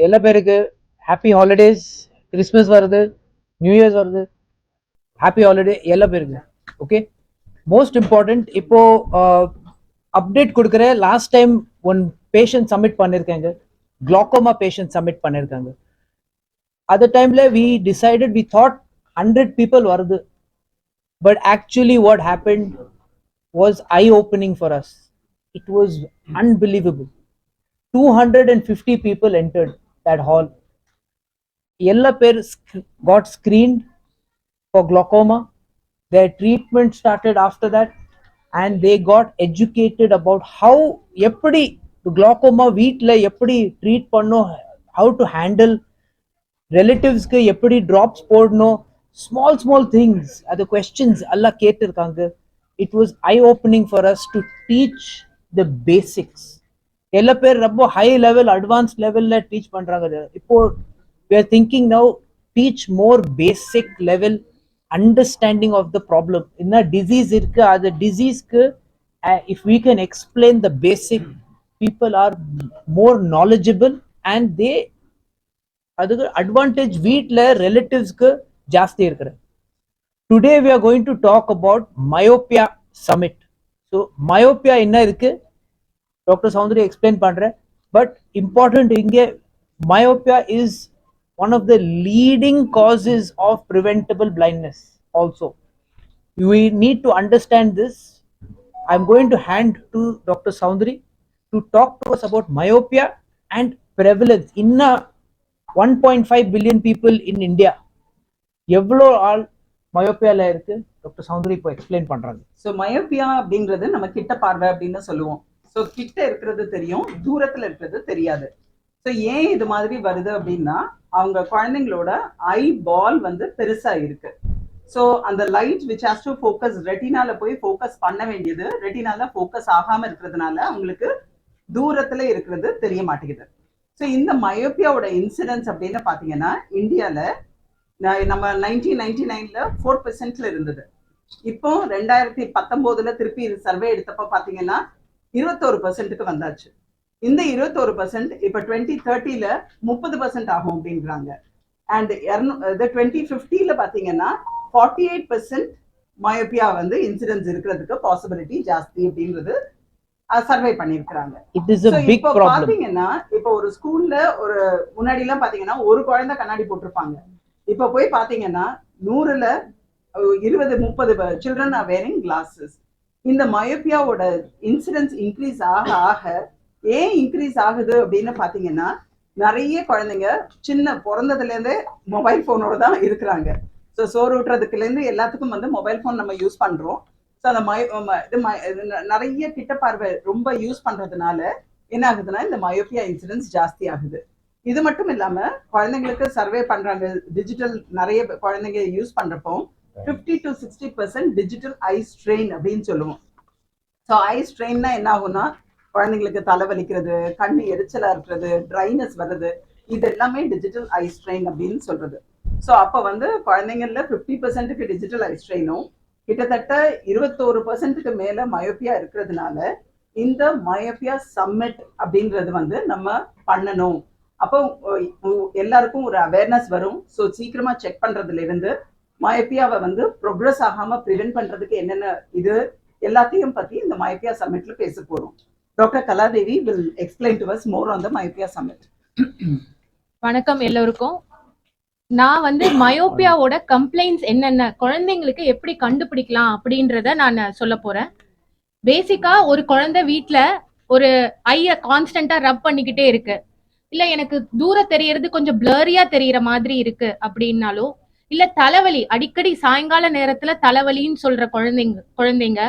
எல்லா பேருக்கு happy holidays. Christmas வருது, நியூ இயர்ஸ் வருது. ஹாப்பி ஹாலிடே எல்லா பேருக்கு. ஓகே, மோஸ்ட் இம்பார்ட்டன்ட் இப்போ அப்டேட் கொடுக்குற. Last time one patient submit பண்ணிருக்காங்க, குளோக்கோமா பேஷண்ட் சப்மிட் பண்ணிருக்காங்க. அந்த டைம்ல we decided, we thought 100 people வருது. But actually what happened was eye opening for us. It was unbelievable. 250 people entered that hall. Yella pair got screened for glaucoma. Their treatment started after that, and they got educated about how eppadi glaucoma வீட்ல எப்படி treat பண்ணோம், how to handle relatives-க்கு எப்படி drops போடணும், small things. The questions alla கேட்டிருக்காங்க. It was eye opening for us to teach the basics. எல்லா பேர் ரொம்ப high level advance லெவல்ல டீச் பண்றாங்க. இப்போ we are thinking now, teach more basic level understanding of the problem. என்ன disease இருக்கு, அது disease-க்கு if we can explain the basic, people are more knowledgeable and they அதுக்கு அட்வான்டேஜ் வீட்ல ரிலேட்டிவ்ஸ்க்கு ஜாஸ்தி இருக்கு. Today we are going to talk about myopia summit. So myopia என்ன இருக்கு doctor Soundari explain பண்றேன். பட் இம்பார்ட்டன்ட் இங்க, myopia is one of the leading causes of preventable blindness also. We need to understand this. I'm going to hand to Dr. Soundari to talk to us about myopia and prevalence. Inna 1.5 billion people in India. எவ்வளோ ஆள் மயோப்பியால இருக்கு doctor Soundari இப்போ explain பண்றாங்க. So myopia அப்படிங்கிறது நம்ம கிட்ட பார்வை அப்படின்னு சொல்லுவோம். ஸோ கிட்ட இருக்கிறது தெரியும், தூரத்துல இருக்கிறது தெரியாது. ஸோ ஏன் இது மாதிரி வருது அப்படின்னா, அவங்க குழந்தைங்களோட ஐ பால் வந்து பெருசா இருக்கு. ஸோ அந்த light which has to focus ரெட்டினால போய் ஃபோக்கஸ் பண்ண வேண்டியது ரெட்டினால ஃபோக்கஸ் ஆகாம இருக்கிறதுனால அவங்களுக்கு தூரத்துல இருக்கிறது தெரிய மாட்டேங்குது. ஸோ இந்த மயோப்பியாவோட இன்சிடென்ஸ் அப்படின்னு பாத்தீங்கன்னா, இந்தியால நம்ம 1999ல 4% இருந்தது. இப்போ 2019ல திருப்பி சர்வே எடுத்தப்ப பாத்தீங்கன்னா 21%க்கு வந்தாச்சு. இந்த 21% இப்ப 2030ல 30% ஆகும் அப்படின்றாங்க. அண்ட் 2050ல பாத்தீங்கன்னா 48% மயோப்பியா வந்து இன்சிடென்ஸ் இருக்கிறதுக்கு பாசிபிலிட்டி ஜாஸ்தி அப்படின்றது சர்வே பண்ணிருக்காங்க. பாத்தீங்கன்னா இப்ப ஒரு ஸ்கூல்ல ஒரு முன்னாடி எல்லாம் பாத்தீங்கன்னா ஒரு குழந்தை கண்ணாடி போட்டிருப்பாங்க. இப்ப போய் பாத்தீங்கன்னா 100ல 20-30 சில்ட்ரன் ஆர் வேரிங் கிளாஸஸ். இந்த மயோப்பியாவோட இன்சிடென்ஸ் இன்க்ரீஸ் ஆக ஆக ஏன் இன்க்ரீஸ் ஆகுது அப்படின்னு பாத்தீங்கன்னா, நிறைய குழந்தைங்க சின்ன பிறந்ததுல இருந்தே மொபைல் போனோட தான் இருக்கிறாங்க. ஸோ சோறு ஊட்டுறதுக்குல இருந்து எல்லாத்துக்கும் வந்து மொபைல் போன் நம்ம யூஸ் பண்றோம். ஸோ அந்த நிறைய கிட்ட பார்வை ரொம்ப யூஸ் பண்றதுனால என்ன ஆகுதுன்னா இந்த மயோப்பியா இன்சிடென்ஸ் ஜாஸ்தி ஆகுது. இது மட்டும் இல்லாம குழந்தைங்களுக்கு சர்வே பண்றாங்க, டிஜிட்டல் நிறைய குழந்தைங்க யூஸ் பண்றப்போ 50 to 60% டிஜிட்டல் ஐ ஸ்ட்ரெயின் அப்படின்னு சொல்லுவோம். ஸோ ஐ ஸ்ட்ரெயின்னா என்ன ஆகும்னா, குழந்தைங்களுக்கு தலைவலிக்கிறது, கண்ணு எரிச்சலா இருக்கிறது, ட்ரைனஸ் வருது, இது எல்லாமே டிஜிட்டல் ஐ ஸ்ட்ரெயின் அப்படின்னு சொல்றது. ஸோ அப்ப வந்து குழந்தைங்கள்ல 50%க்கு டிஜிட்டல் ஐ ஸ்ட்ரெயினும் கிட்டத்தட்ட 21%க்கு மேல மயோப்பியா இருக்கிறதுனால இந்த மயோப்பியா சம்மிட் அப்படின்றது வந்து நம்ம பண்ணணும். அப்போ எல்லாருக்கும் ஒரு அவேர்னஸ் வரும். ஸோ சீக்கிரமா செக் பண்றதுல இருந்து மயோப்பியாவை வந்து ப்ரோக்ரஸ் ஆகாம ப்ரிவென்ட் பண்றதுக்கு என்னென்ன இது எல்லாத்தையும் பத்தி இந்த மயோப்பியா சம்மிட்ல பேச போறோம். Doctor Kaladevi will explain to us more on the myopia summit. வணக்கம் எல்லோருக்கும். நான் வந்து மயோப்பியாவோட கம்ப்ளைண்ட்ஸ் என்னென்ன, குழந்தைங்களுக்கு எப்படி கண்டுபிடிக்கலாம் அப்படின்றத நான் சொல்ல போறேன். பேசிக்கா ஒரு குழந்தை வீட்டுல ஒரு ஐய கான்ஸ்டன்டா ரப் பண்ணிக்கிட்டே இருக்கு, இல்ல எனக்கு தூரம் தெரியறது கொஞ்சம் பிளரியா தெரியற மாதிரி இருக்கு அப்படின்னாலும், இல்ல தலைவலி அடிக்கடி சாயங்கால நேரத்துல தலைவலின்னு சொல்ற குழந்தைங்க,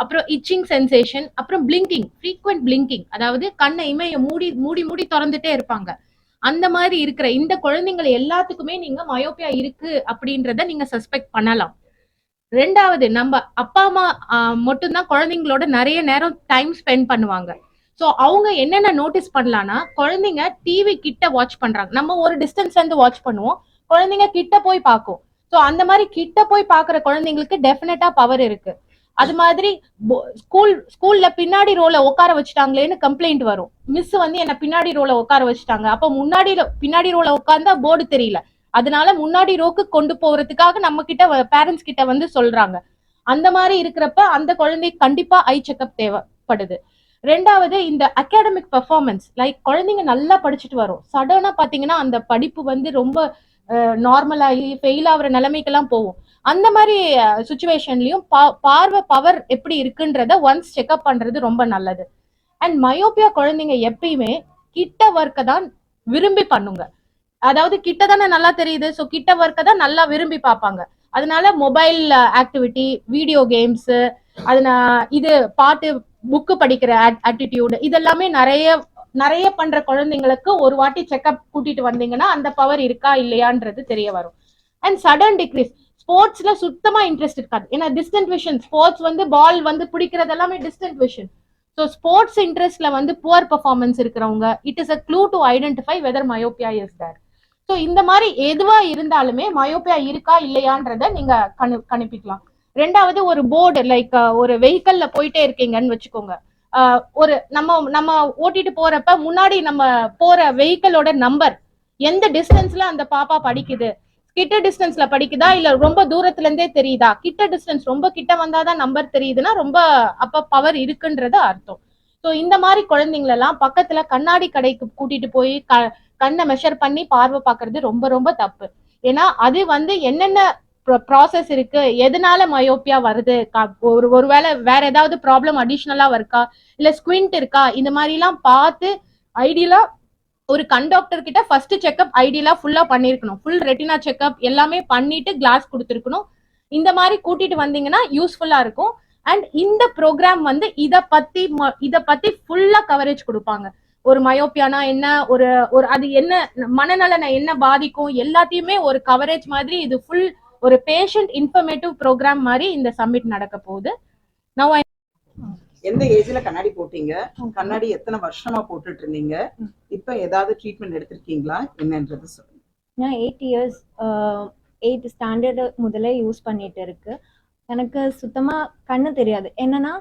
அப்புறம் இச்சிங் சென்சேஷன், அப்புறம் பிளிங்கிங், ஃப்ரீக்வெண்ட் பிளிங்கிங், அதாவது கண்ணை இமைய மூடி மூடி மூடி திறந்துட்டே இருப்பாங்க. அந்த மாதிரி இருக்கிற இந்த குழந்தைங்களை எல்லாத்துக்குமே நீங்க மயோப்பியா இருக்கு அப்படின்றத நீங்க சஸ்பெக்ட் பண்ணலாம். ரெண்டாவது, நம்ம அப்பா அம்மா மட்டும்தான் குழந்தைங்களோட நிறைய நேரம் டைம் ஸ்பெண்ட் பண்ணுவாங்க. ஸோ அவங்க என்னென்ன நோட்டீஸ் பண்ணலாம்னா, குழந்தைங்க டிவி கிட்ட வாட்ச் பண்றாங்க. நம்ம ஒரு டிஸ்டன்ஸ்ல இருந்து வாட்ச் பண்ணுவோம், குழந்தைங்க கிட்ட போய் பார்க்கும். ஸோ அந்த மாதிரி கிட்ட போய் பாக்குற குழந்தைங்களுக்கு டெஃபினட்டா பவர் இருக்கு. அது மாதிரி ஸ்கூல்ல பின்னாடி ரோல உட்கார வச்சுட்டாங்களேன்னு கம்ப்ளைண்ட் வரும். மிஸ் வந்து என்ன பின்னாடி ரோல உட்கார வச்சுட்டாங்க, அப்ப பின்னாடி ரோல உட்கார்ந்தா போர்டு தெரியல, அதனால முன்னாடி ரோக்கு கொண்டு போறதுக்காக நம்ம கிட்ட பேரண்ட்ஸ் கிட்ட வந்து சொல்றாங்க. அந்த மாதிரி இருக்கிறப்ப அந்த குழந்தைக்கு கண்டிப்பா ஐ செக்அப் தேவைப்படுது. ரெண்டாவது, இந்த அகாடமிக் பெர்ஃபார்மன்ஸ், லைக் குழந்தைங்க நல்லா படிச்சுட்டு வரும், சடனா பாத்தீங்கன்னா அந்த படிப்பு வந்து ரொம்ப நார்மல் ஆகி ஃபெயில் ஆகுற நிலைமைக்கெல்லாம் போகும். அந்த மாதிரி சுச்சுவேஷன்லயும் பார்வை பவர் எப்படி இருக்குன்றத ஒன்ஸ் செக்அப் பண்றது ரொம்ப நல்லது. அண்ட் மயோபியா குழந்தைங்க எப்பயுமே கிட்ட ஒர்க்கை தான் விரும்பி பண்ணுங்க. அதாவது கிட்ட தானே நல்லா தெரியுது, ஸோ கிட்ட ஒர்க்கை தான் நல்லா விரும்பி பார்ப்பாங்க. அதனால மொபைல் ஆக்டிவிட்டி, வீடியோ கேம்ஸ், இது பாட்டு, புக்கு படிக்கிற ஆட்டிடியூட், இதெல்லாமே நிறைய பண்ற குழந்தைங்களுக்கு ஒரு வாட்டி செக்அப் கூட்டிட்டு வந்தீங்கன்னா அந்த பவர் இருக்கா இல்லையான்றது தெரிய வரும். அண்ட் சடன் டிக்ரீஸ், ஸ்போர்ட்ஸ்ல சுத்தமா இன்ட்ரெஸ்ட் இருக்காது, ஏன்னா டிஸ்டன்ட் விஷன், ஸ்போர்ட்ஸ் வந்து பால் வந்து பிடிக்கிறது எல்லாமே டிஸ்டன்ட் விஷன். ஸோ ஸ்போர்ட்ஸ் இன்ட்ரெஸ்ட்ல வந்து புவர் பெர்ஃபார்மன்ஸ் இருக்கிறவங்க, it is a clue to identify whether myopia is there. So இந்த மாதிரி எதுவா இருந்தாலுமே மயோபியா இருக்கா இல்லையான்றத நீங்க கணிப்பிக்கலாம். ரெண்டாவது, ஒரு போர்டு, லைக் ஒரு வெஹிக்கல்ல போயிட்டே இருக்கீங்கன்னு வச்சுக்கோங்க, ஒரு நம்ம ஓட்டிட்டு போறப்ப முன்னாடி நம்ம போற வெஹிக்கலோட நம்பர் எந்த டிஸ்டன்ஸ்ல அந்த பாப்பா படிக்குது, கிட்ட டிஸ்டன்ஸ்ல படிக்குதா இல்ல ரொம்ப தூரத்துல இருந்தே தெரியுதா, கிட்ட டிஸ்டன்ஸ் ரொம்ப கிட்ட வந்தாதான் நம்பர் தெரியுதுன்னா ரொம்ப அப்ப பவர் இருக்குன்றது அர்த்தம். ஸோ இந்த மாதிரி குழந்தைங்களெல்லாம் பக்கத்துல கண்ணாடி கடைக்கு கூட்டிட்டு போய் கண்ணை மெஷர் பண்ணி பார்வை பார்க்கறது ரொம்ப ரொம்ப தப்பு. ஏன்னா அது வந்து என்னென்ன ப்ராசஸ் இருக்கு, எதனால மயோப்பியா வருது, ஒருவேளை வேற ஏதாவது ப்ராப்ளம் அடிஷ்னலா இருக்கா, இல்ல ஸ்குவிண்ட் இருக்கா, இந்த மாதிரி எல்லாம் பார்த்து ஐடியலா ஒரு கண்டாக்டர் கிட்ட ஃபர்ஸ்ட் செக்அப் ஐடியலா ஃபுல்லா பண்ணிருக்கணும், ஃபுல் ரெட்டினா செக்அப் எல்லாமே பண்ணிட்டு கிளாஸ் கொடுத்துருக்கணும். இந்த மாதிரி கூட்டிட்டு வந்தீங்கன்னா யூஸ்ஃபுல்லா இருக்கும். அண்ட் இந்த ப்ரோக்ராம் வந்து இத பத்தி ஃபுல்லா கவரேஜ் கொடுப்பாங்க. ஒரு மயோப்பியானா என்ன, ஒரு அது என்ன மனநலனை என்ன பாதிக்கும், எல்லாத்தையுமே ஒரு கவரேஜ் மாதிரி இது ஃபுல் ஒரு பேஷண்ட் இன்ஃபர்மேட்டிவ் ப்ரோக்ராம் மாதிரி இந்த சம்மிட் நடக்க போகுது. நான் எந்த ஏஜ்ல கண்ணாடி போட்டீங்க, கண்ணாடி எத்தனை வருஷமா போட்டுட்டு இருந்தீங்க, இப்ப ஏதாவது ட்ரீட்மெண்ட் எடுத்திருக்கீங்களா என்னன்றது சொல்லுங்க. நான் 8 இயர்ஸ் 8th ஸ்டாண்டர்ட் முதல்ல யூஸ் பண்ணிட்டு இருக்கு. எனக்கு சுத்தமா கண்ணு தெரியாது. என்னன்னா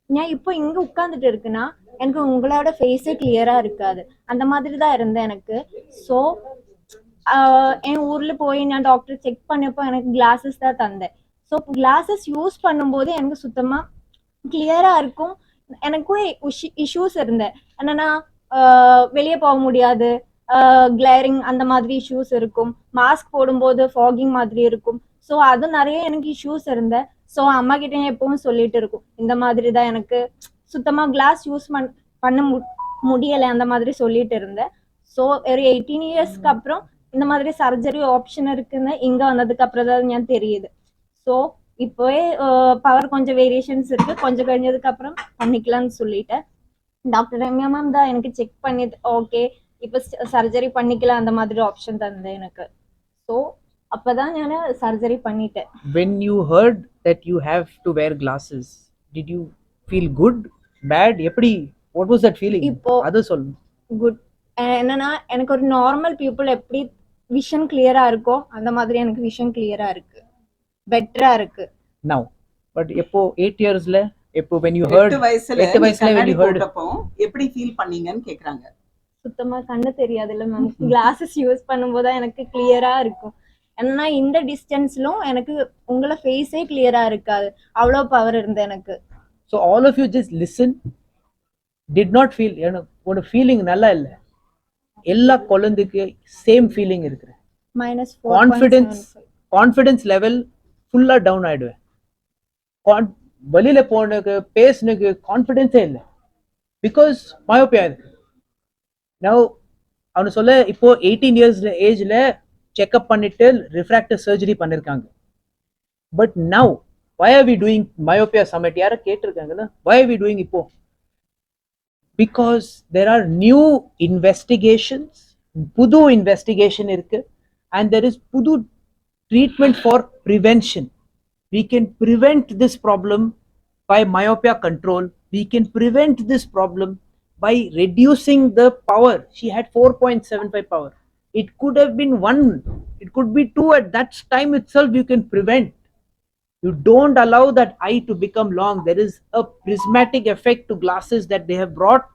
நான் இப்போ இங்க உட்கார்ந்துட்டு இருக்குன்னா எனக்கு உங்களோட ஃபேஸே கிளியரா இருக்காது, அந்த மாதிரி தான் இருந்தேன் எனக்கு. ஸோ என் ஊர்ல போய் நான் டாக்டர் செக் பண்ணப்போ எனக்கு கிளாஸஸ் தான் தந்தேன். ஸோ கிளாஸஸ் யூஸ் பண்ணும்போது எனக்கு சுத்தமா கிளியரா இருக்கும். எனக்கும் இஷ்யூஸ் இருந்தேன், என்னன்னா வெளியே போக முடியாது, கிளேரிங் அந்த மாதிரி இஷ்யூஸ் இருக்கும், மாஸ்க் போடும்போது ஃபாகிங் மாதிரி இருக்கும். ஸோ அது நிறைய எனக்கு இஷ்யூஸ் இருந்தேன். ஸோ அம்மா கிட்ட எப்பவும் சொல்லிட்டு இருக்கும், இந்த மாதிரி தான் எனக்கு சுத்தமா கிளாஸ் யூஸ் பண்ண முடியலை அந்த மாதிரி சொல்லிட்டு இருந்தேன். ஸோ ஒரு 18 இயர்ஸ்க்கு அப்புறம் இந்த மாதிரி சர்ஜரி ஆப்ஷன் இருக்குன்னு இங்க வந்ததுக்கு அப்புறம் தான் ஞான் தெரியுது. ஸோ இப்போவே பவர் கொஞ்சம் வேரியேஷன்ஸ் இருக்கு, கொஞ்சம் കഴിഞ്ഞதுக்கு அப்புறம் பண்ணிக்கலாம்னு சொல்லிட்டேன். டாக்டர் ரம்யா மேம் தான் எனக்கு செக் பண்ணி ஓகே இப்போ சர்ஜரி பண்ணிக்கலாம் அந்த மாதிரி ஆப்ஷன் தந்தேன் எனக்கு. ஸோ அப்பதான் நான் சர்ஜரி பண்ணிட்டேன். When you heard that you have to wear glasses, did you feel good, bad, எப்படி, what was that feeling? இப்போ அது சொல்லுங்க. குட். என்னன்னா எனக்கு ஒரு நார்மல் பீப்புள் எப்படி விஷன் கிளியரா இருக்கோ அந்த மாதிரி எனக்கு விஷன் கிளியரா இருக்கு, பெட்டரா இருக்கு. Now but எப்போ 8 இயர்ஸ்ல எப்போ when you heard 8 வயசுல when you heard அப்போ எப்படி ஃபீல் பண்ணீங்கன்னு கேக்குறாங்க. சுத்தமா கண்ணு தெரியாது இல்ல மேம், கிளாஸஸ் யூஸ் பண்ணும்போது தான் எனக்கு கிளியரா இருக்கும். ஏன்னா இந்த டிஸ்டன்ஸ்லும் எனக்கு உங்களோட ஃபேஸே கிளியரா இருக்காது, அவ்வளோ பவர் இருந்தது எனக்கு. so all of you just listen, did not feel, ஒரு ஃபீலிங் நல்லா இல்ல, எல்லா குழந்தைக்கு சேம் ஃபீலிங் இருக்கு. -4.75 கான்ஃபிடன்ஸ் லெவல் ஃபுல்லா டவுன் ஆயிடுவேன். வெளியில போனதுக்கு பேசுனதுக்கு கான்ஃபிடென்ஸே இல்லை, பிகாஸ் மயோபியா இருக்கு. நவ் அவனு சொல்ல இப்போ 18 இயர்ஸ் ஏஜ்ல செக்அப் பண்ணிட்டு ரிஃப்ராக்டிவ் சர்ஜரி பண்ணிருக்காங்க. But now why are we doing myopia summit? யார கேட்டிருக்காங்கல்ல, why are we doing இப்போ? Because there are new investigations, புது investigation இருக்கு, and there is புது treatment for prevention. We can prevent this problem by myopia control. We can prevent this problem by reducing the power. She had 4.75 power. It could have been 1, it could be 2 at that time itself. You can prevent. You don't allow that eye to become long. There is a prismatic effect to glasses that they have brought,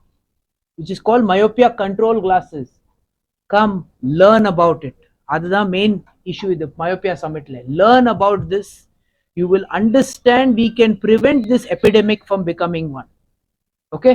which is called myopia control glasses. Come learn about it. அதுதான் main issue with the myopia summitல. Learn about this. You will understand we can prevent this epidemic from becoming one. Okay.